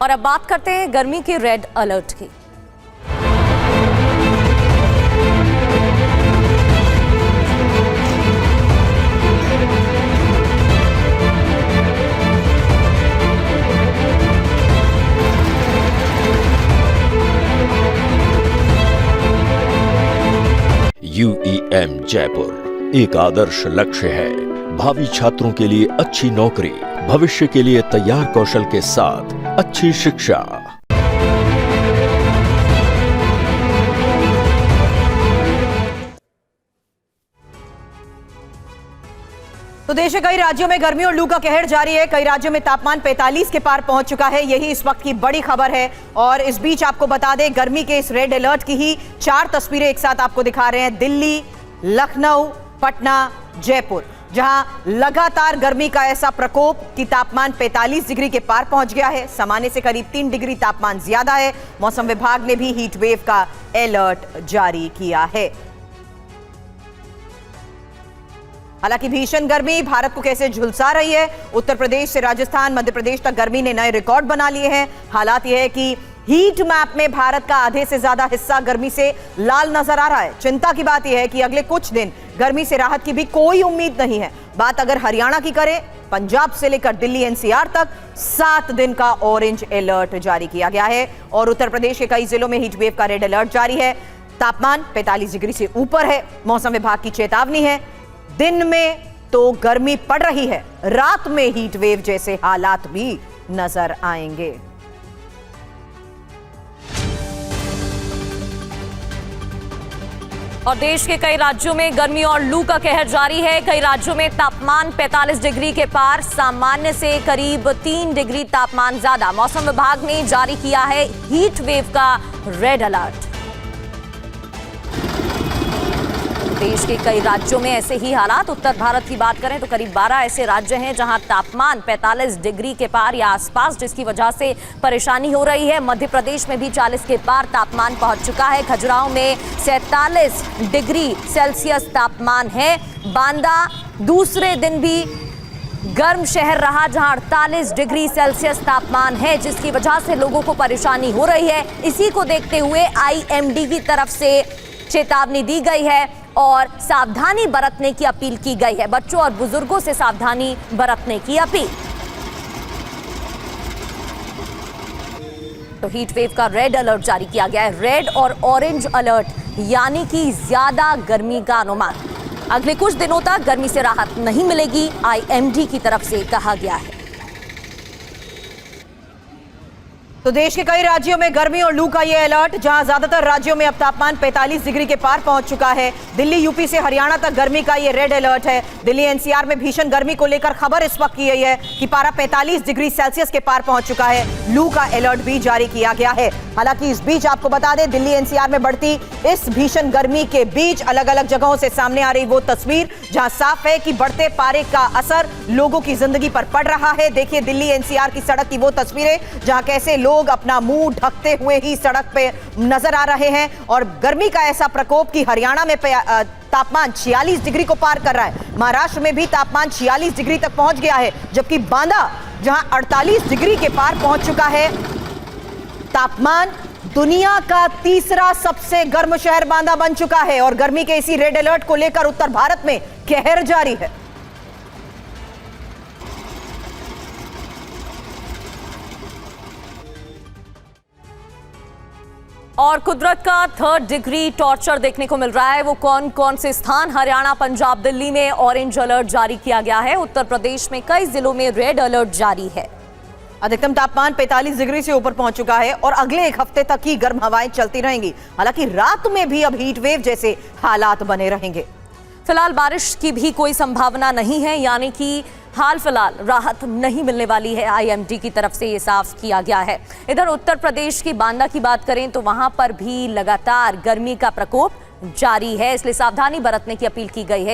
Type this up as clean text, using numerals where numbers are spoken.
और अब बात करते हैं गर्मी के रेड अलर्ट की। UEM जयपुर एक आदर्श लक्ष्य है। भावी छात्रों के लिए अच्छी नौकरी, भविष्य के लिए तैयार कौशल के साथ अच्छी शिक्षा। तो देश के कई राज्यों में गर्मी और लू का कहर जारी है। कई राज्यों में तापमान 45 के पार पहुंच चुका है। यही इस वक्त की बड़ी खबर है। और इस बीच आपको बता दें, गर्मी के इस रेड अलर्ट की ही 4 तस्वीरें एक साथ आपको दिखा रहे हैं। दिल्ली, लखनऊ, पटना, जयपुर, जहां लगातार गर्मी का ऐसा प्रकोप कि तापमान 45 डिग्री के पार पहुंच गया है। सामान्य से करीब 3 डिग्री तापमान ज्यादा है। मौसम विभाग ने भी हीट वेव का अलर्ट जारी किया है। हालांकि भीषण गर्मी भारत को कैसे झुलसा रही है। उत्तर प्रदेश से राजस्थान, मध्य प्रदेश तक गर्मी ने नए रिकॉर्ड बना लिए हैं। हालात यह है कि हीट मैप में भारत का आधे से ज्यादा हिस्सा गर्मी से लाल नजर आ रहा है। चिंता की बात यह है कि अगले कुछ दिन गर्मी से राहत की भी कोई उम्मीद नहीं है। बात अगर हरियाणा की करें, पंजाब से लेकर दिल्ली NCR तक 7 दिन का ऑरेंज अलर्ट जारी किया गया है। और उत्तर प्रदेश के कई जिलों में हीट वेव का रेड अलर्ट जारी है। तापमान 45 डिग्री से ऊपर है। मौसम विभाग की चेतावनी है, दिन में तो गर्मी पड़ रही है, रात में हीट वेव जैसे हालात भी नजर आएंगे। और देश के कई राज्यों में गर्मी और लू का कहर जारी है। कई राज्यों में तापमान 45 डिग्री के पार, सामान्य से करीब 3 डिग्री तापमान ज्यादा। मौसम विभाग ने जारी किया है हीट वेव का रेड अलर्ट। देश के कई राज्यों में ऐसे ही हालात। उत्तर भारत की बात करें तो करीब 12 ऐसे राज्य हैं जहां तापमान 45 डिग्री के पार या आसपास, जिसकी वजह से परेशानी हो रही है। मध्य प्रदेश में भी 40 के पार तापमान पहुंच चुका है। खजुराहो में 47 डिग्री सेल्सियस तापमान है। बांदा दूसरे दिन भी गर्म शहर रहा, जहां 48 डिग्री सेल्सियस तापमान है, जिसकी वजह से लोगों को परेशानी हो रही है। इसी को देखते हुए IMD की तरफ से चेतावनी दी गई है और सावधानी बरतने की अपील की गई है। बच्चों और बुजुर्गों से सावधानी बरतने की अपील। तो हीट वेव का रेड अलर्ट जारी किया गया है। रेड और ऑरेंज अलर्ट यानी कि ज्यादा गर्मी का अनुमान। अगले कुछ दिनों तक गर्मी से राहत नहीं मिलेगी, IMD की तरफ से कहा गया है। तो देश के कई राज्यों में गर्मी और लू का ये अलर्ट, जहां ज्यादातर राज्यों में अब तापमान 45 डिग्री के पार पहुंच चुका है। दिल्ली, यूपी से हरियाणा तक गर्मी का ये रेड अलर्ट है। दिल्ली NCR में भीषण गर्मी को लेकर खबर इस वक्त की गई है कि पारा 45 डिग्री सेल्सियस के पार पहुंच चुका है। लू का अलर्ट भी जारी किया गया है। हालांकि इस बीच आपको बता दें, दिल्ली NCR में बढ़ती इस भीषण गर्मी के बीच अलग अलग जगहों से सामने आ रही वो तस्वीर जहां साफ है कि बढ़ते पारे का असर लोगों की जिंदगी पर पड़ रहा है। देखिए दिल्ली NCR की सड़क की वो तस्वीरें जहां कैसे लोग अपना मुंह ढकते हुए ही सड़क पे नजर आ रहे हैं। और गर्मी का ऐसा प्रकोप कि हरियाणा में तापमान 46 डिग्री को पार कर रहा है। महाराष्ट्र में भी तापमान 46 डिग्री तक पहुंच गया है, जबकि बांदा जहां 48 डिग्री के पार पहुंच चुका है। तापमान दुनिया का तीसरा सबसे गर्म शहर बांदा बन चुका है। और गर्मी के इसी रेड अलर्ट को लेकर उत्तर भारत में कहर जारी है। और कुदरत का 3rd डिग्री टॉर्चर देखने को मिल रहा है। वो कौन कौन से स्थान? हरियाणा, पंजाब, दिल्ली में ऑरेंज अलर्ट जारी किया गया है। उत्तर प्रदेश में कई जिलों में रेड अलर्ट जारी है। अधिकतम तापमान 45 डिग्री से ऊपर पहुंच चुका है और अगले एक हफ्ते तक ही गर्म हवाएं चलती रहेंगी। हालांकि रात में भी अब हीट वेव जैसे हालात बने रहेंगे। फिलहाल बारिश की भी कोई संभावना नहीं है, यानी कि हाल फिलहाल राहत नहीं मिलने वाली है। IMD की तरफ से ये साफ किया गया है। इधर उत्तर प्रदेश की बांदा की बात करें तो वहां पर भी लगातार गर्मी का प्रकोप जारी है, इसलिए सावधानी बरतने की अपील की गई है।